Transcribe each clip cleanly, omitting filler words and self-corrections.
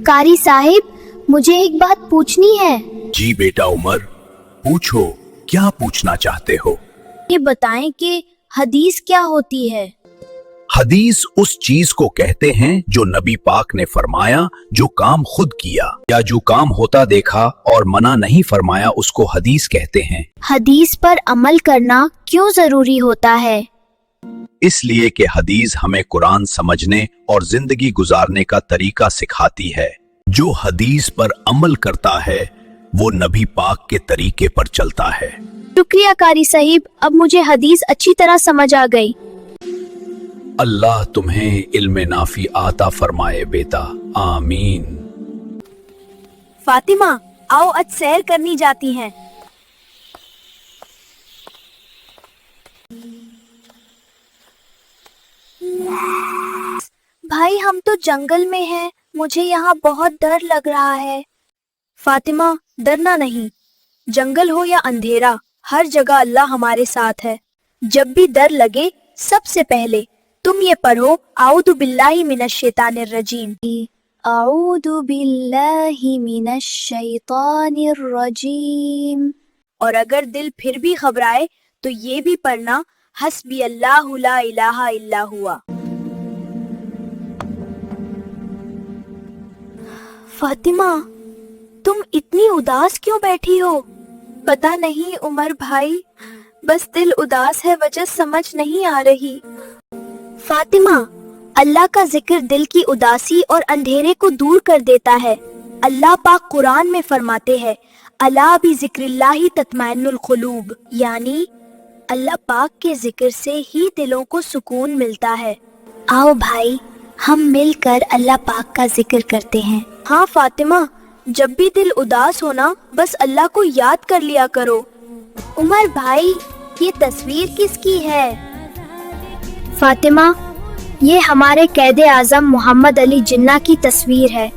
कारी साहिब, मुझे एक बात पूछनी है। जी बेटा उमर, पूछो, क्या पूछना चाहते हो? ये बताएं कि हदीस क्या होती है? हदीस उस चीज को कहते हैं जो नबी पाक ने फरमाया, जो काम खुद किया या जो काम होता देखा और मना नहीं फरमाया, उसको हदीस कहते हैं। हदीस पर अमल करना क्यों जरूरी होता है? इसलिए कि हदीस हमें कुरान समझने और जिंदगी गुजारने का तरीका सिखाती है। जो हदीस पर अमल करता है वो नबी पाक के तरीके पर चलता है। शुक्रिया कारी साहिब, अब मुझे हदीस अच्छी तरह समझ आ गई। अल्लाह तुम्हें इल्मे नाफी आता फरमाए बेटा, आमीन। फातिमा, आओ आज सैर करनी जाती हैं। भाई, हम तो जंगल में हैं, मुझे यहाँ बहुत डर लग रहा है। फातिमा, डरना नहीं, जंगल हो या अंधेरा, हर जगह अल्लाह हमारे साथ है। जब भी डर लगे, सबसे पहले तुम ये पढ़ो, आऊदु बिल्लाहि मिनश शैतानिर रजीम। आऊदु बिल्लाहि मिनश शैतानिर रजीम। और अगर दिल फिर भी घबराए तो ये भी पढ़ना, हस्बी अल्लाहु ला इलाहा इल्ला हुआ। फातिमा, तुम इतनी उदास क्यों बैठी हो? पता नहीं उमर भाई, बस दिल उदास है, वजह समझ नहीं आ रही। फातिमा, अल्लाह का जिक्र दिल की उदासी और अंधेरे को दूर कर देता है। अल्लाह पाक कुरान में फरमाते हैं, अला भी जिक्रिल्लाहि तत्मइन्नुल कुलूब, यानी अल्लाह पाक के जिक्र से ही दिलों को सुकून मिलता है। आओ भाई, हम मिलकर अल्लाह पाक का जिक्र करते हैं। हाँ फातिमा, जब भी दिल उदास होना, बस अल्लाह को याद कर लिया करो। उमर भाई, ये तस्वीर किसकी है? फातिमा, ये हमारे कैदे आजम मोहम्मद अली जिन्ना की तस्वीर है।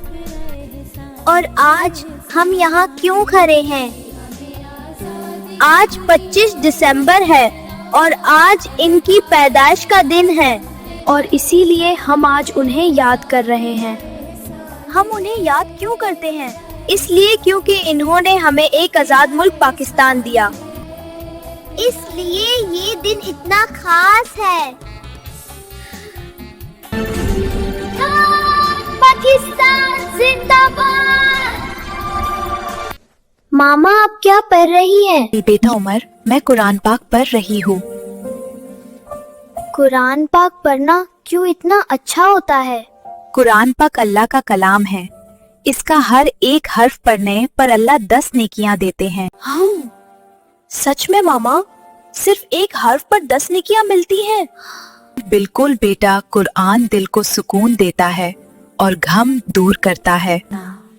और आज हम यहाँ क्यों खड़े हैं? आज 25 दिसंबर है और आज इनकी पैदाइश का दिन है, और इसीलिए हम आज उन्हें याद कर रहे हैं। हम उन्हें याद क्यों करते हैं? इसलिए क्योंकि इन्होंने हमें एक आजाद मुल्क पाकिस्तान दिया, इसलिए ये दिन इतना खास है। पाकिस्तान जिंदाबाद। मामा, आप क्या पढ़ रही हैं? बेटा उमर, मैं कुरान पाक पढ़ रही हूँ। कुरान पाक पढ़ना क्यों इतना अच्छा होता है? कुरान पाक अल्लाह का कलाम है। इसका हर एक हर्फ पढ़ने पर अल्लाह 10 नेकियां देते हैं। हम सच में मामा, सिर्फ एक हर्फ पर 10 नेकियां मिलती हैं? बिल्कुल बेटा, कुरान दिल को सुकून देता है और गम दूर करता है।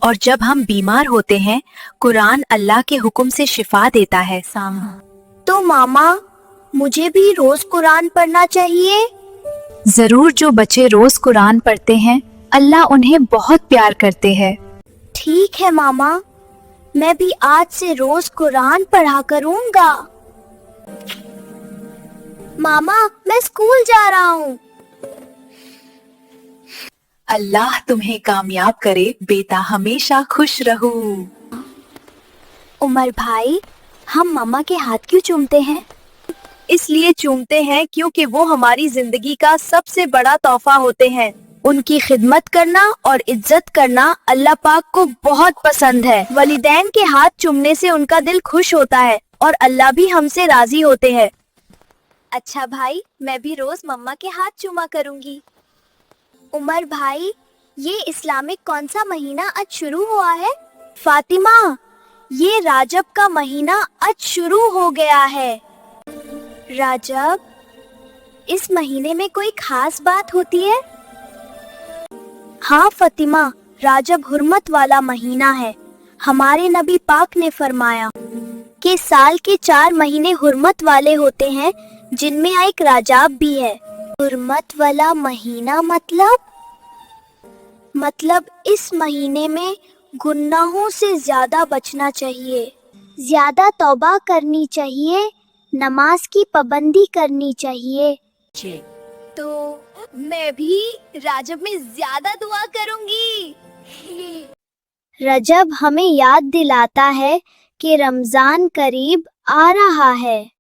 और जब हम बीमार होते हैं, कुरान अल्लाह के हुक्म से शिफा देता है। तो मामा, मुझे भी रोज कुरान पढ़ना चाहिए? जरूर, जो बच्चे रोज कुरान पढ़ते हैं अल्लाह उन्हें बहुत प्यार करते हैं। ठीक है मामा, मैं भी आज से रोज कुरान पढ़ा करूँगा। मामा, मैं स्कूल जा रहा हूँ। अल्लाह तुम्हें कामयाब करे बेटा, हमेशा खुश रहो। उमर भाई, हम मामा के हाथ क्यों चूमते हैं? इसलिए चूमते हैं क्योंकि वो हमारी जिंदगी का सबसे बड़ा तोहफा होते हैं। उनकी खिदमत करना और इज्जत करना अल्लाह पाक को बहुत पसंद है। वलिदैन के हाथ चूमने से उनका दिल खुश होता है और अल्लाह भी हमसे राजी होते हैं। अच्छा भाई, मैं भी रोज मम्मा के हाथ चूमा करूंगी। उमर भाई, ये इस्लामिक कौन सा महीना आज शुरू हुआ है? फातिमा, ये राजब का महीना आज शुरू हो गया है। राजब, इस महीने में कोई खास बात होती है? हाँ फातिमा, राजब हुर्मत वाला महीना है। हमारे नबी पाक ने फरमाया कि साल के 4 महीने हुर्मत वाले होते हैं, जिनमें एक राजब भी है। हुर्मत वाला महीना मतलब इस महीने में गुनाहों से ज्यादा बचना चाहिए, ज्यादा तौबा करनी चाहिए, नमाज की पाबंदी करनी चाहिए। तो मैं भी राजब में ज्यादा दुआ करूंगी। रजब हमें याद दिलाता है कि रमजान करीब आ रहा है।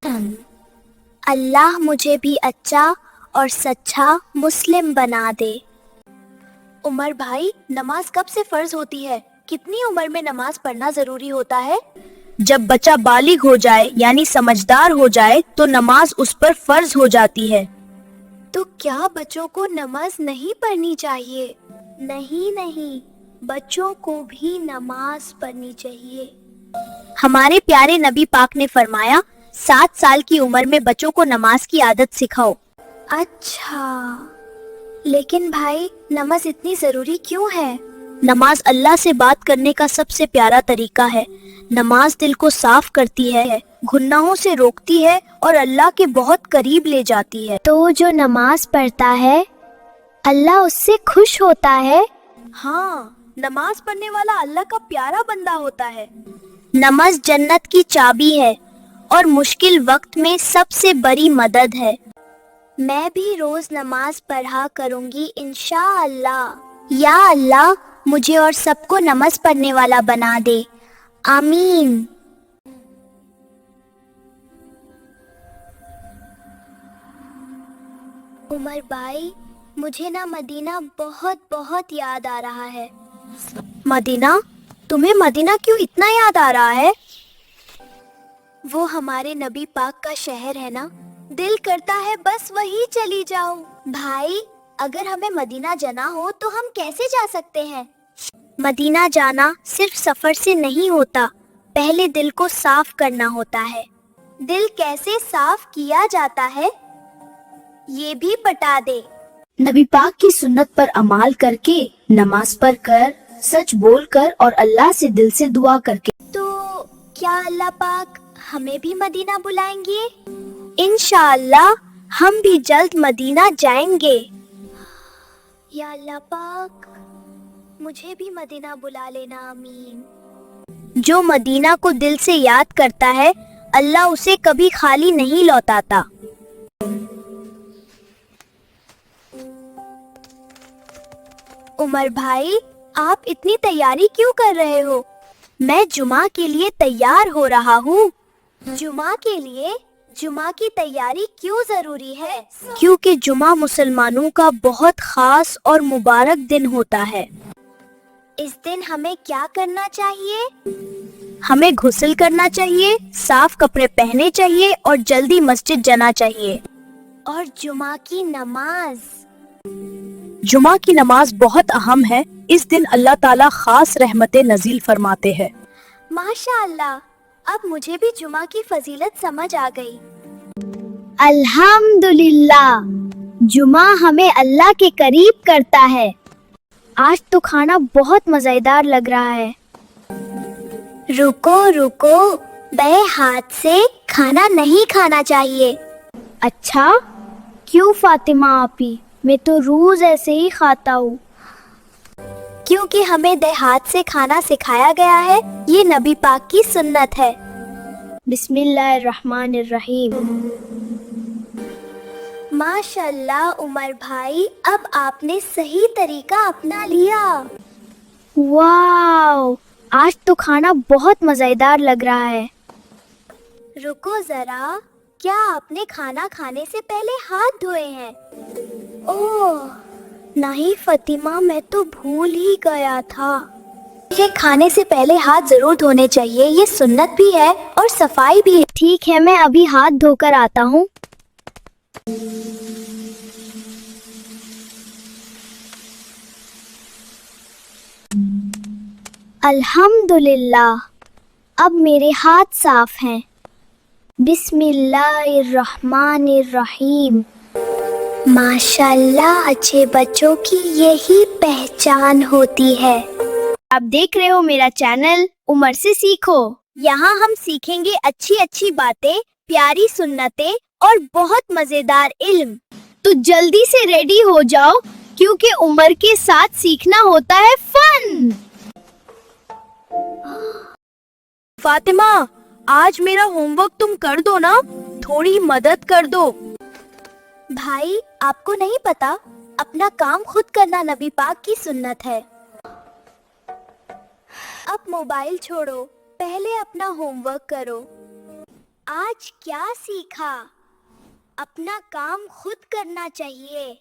अल्लाह मुझे भी अच्छा और सच्चा मुस्लिम बना दे। उमर भाई, नमाज कब से फर्ज होती है? कितनी उम्र में नमाज पढ़ना जरूरी होता है? जब बच्चा बालिग हो जाए यानी समझदार हो जाए तो नमाज उस पर फर्ज हो जाती है। तो क्या बच्चों को नमाज नहीं पढ़नी चाहिए? नहीं, बच्चों को भी नमाज पढ़नी चाहिए। हमारे प्यारे नबी पाक ने फरमाया, 7 साल की उम्र में बच्चों को नमाज की आदत सिखाओ। अच्छा, लेकिन भाई नमाज इतनी जरूरी क्यों है? नमाज अल्लाह से बात करने का सबसे प्यारा तरीका है। नमाज दिल को साफ करती है, गुनाहों से रोकती है और अल्लाह के बहुत करीब ले जाती है। तो जो नमाज पढ़ता है अल्लाह उससे खुश होता है। हाँ, नमाज पढ़ने वाला अल्लाह का प्यारा बंदा होता है। नमाज जन्नत की चाबी है और मुश्किल वक्त में सबसे बड़ी मदद है। मैं भी रोज नमाज पढ़ा करूंगी इंशाअल्लाह। या अल्लाह, मुझे और सबको नमाज पढ़ने वाला बना दे। आमीन। उमर भाई, मुझे ना मदीना बहुत बहुत याद आ रहा है। मदीना? तुम्हें मदीना क्यों इतना याद आ रहा है? वो हमारे नबी पाक का शहर है ना, दिल करता है बस वही चली जाऊं। भाई, अगर हमें मदीना जाना हो तो हम कैसे जा सकते हैं? मदीना जाना सिर्फ सफर से नहीं होता, पहले दिल को साफ करना होता है। दिल कैसे साफ किया जाता है, ये भी बता दे। नबी पाक की सुन्नत पर अमाल करके, नमाज पढ़कर, सच बोलकर और अल्लाह से दिल से दुआ करके। तो क्या अल्लाह पाक हमें भी मदीना बुलाएंगे? इंशाअल्लाह हम भी जल्द मदीना जाएंगे। या अल्लाह पाक, मुझे भी मदीना बुला लेना। आमीन। जो मदीना को दिल से याद करता है, अल्लाह उसे कभी खाली नहीं लौटाता। उमर भाई, आप इतनी तैयारी क्यों कर रहे हो? मैं जुमा के लिए तैयार हो रहा हूँ। जुमा के लिए? जुमा की तैयारी क्यों जरूरी है? क्योंकि जुमा मुसलमानों का बहुत खास और मुबारक दिन होता है। इस दिन हमें क्या करना चाहिए? हमें गुस्ल करना चाहिए, साफ कपड़े पहने चाहिए और जल्दी मस्जिद जाना चाहिए। और जुमा की नमाज? जुमा की नमाज बहुत अहम है। इस दिन अल्लाह ताला खास रहमतें नज़ील फरमाते हैं। माशाअल्लाह, अब मुझे भी जुमा की फजीलत समझ आ गई। अल्हम्दुलिल्लाह, जुमा हमें अल्लाह के करीब करता है। आज तो खाना बहुत मजेदार लग रहा है। रुको रुको, बाएं हाथ से खाना नहीं खाना चाहिए। अच्छा, क्यों फातिमा आपी? मैं तो रोज ऐसे ही खाता हूँ। क्योंकि हमें देहात से खाना सिखाया गया है, ये नबी पाक की सुन्नत है। बिस्मिल्लाहिर्रहमानिर्रहीम। माशाल्लाह उमर भाई, अब आपने सही तरीका अपना लिया। वाव, आज तो खाना बहुत मजेदार लग रहा है। रुको जरा, क्या आपने खाना खाने से पहले हाथ धोए हैं? ओह नहीं फातिमा, मैं तो भूल ही गया था। ये खाने से पहले हाथ जरूर धोने चाहिए, ये सुन्नत भी है और सफाई भी है। ठीक है, मैं अभी हाथ धोकर आता हूँ। अल्हम्दुलिल्लाह, अब मेरे हाथ साफ हैं। बिस्मिल्लाहिर्रहमानिर्रहीम। माशाल्लाह, अच्छे बच्चों की यही पहचान होती है। आप देख रहे हो मेरा चैनल उमर से सीखो। यहाँ हम सीखेंगे अच्छी अच्छी बातें, प्यारी सुन्नतें और बहुत मजेदार इल्म। तो जल्दी से रेडी हो जाओ, क्योंकि उमर के साथ सीखना होता है फन। फातिमा, आज मेरा होमवर्क तुम कर दो ना, थोड़ी मदद कर दो। भाई, आपको नहीं पता, अपना काम खुद करना नबी पाक की सुन्नत है। اب موبائل چھوڑو، پہلے اپنا ہوم ورک کرو۔ آج کیا سیکھا؟ اپنا کام خود کرنا چاہیے۔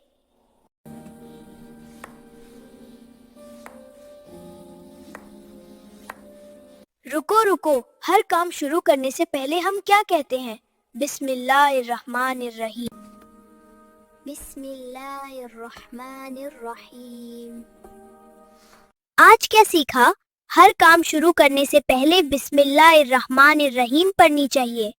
رکو، ہر کام شروع کرنے سے پہلے ہم کیا کہتے ہیں؟ بسم اللہ الرحمن الرحیم۔ بسم اللہ الرحمن الرحیم۔ آج کیا سیکھا؟ ہر کام شروع کرنے سے پہلے بسم اللہ الرحمن الرحیم پڑھنی چاہیے۔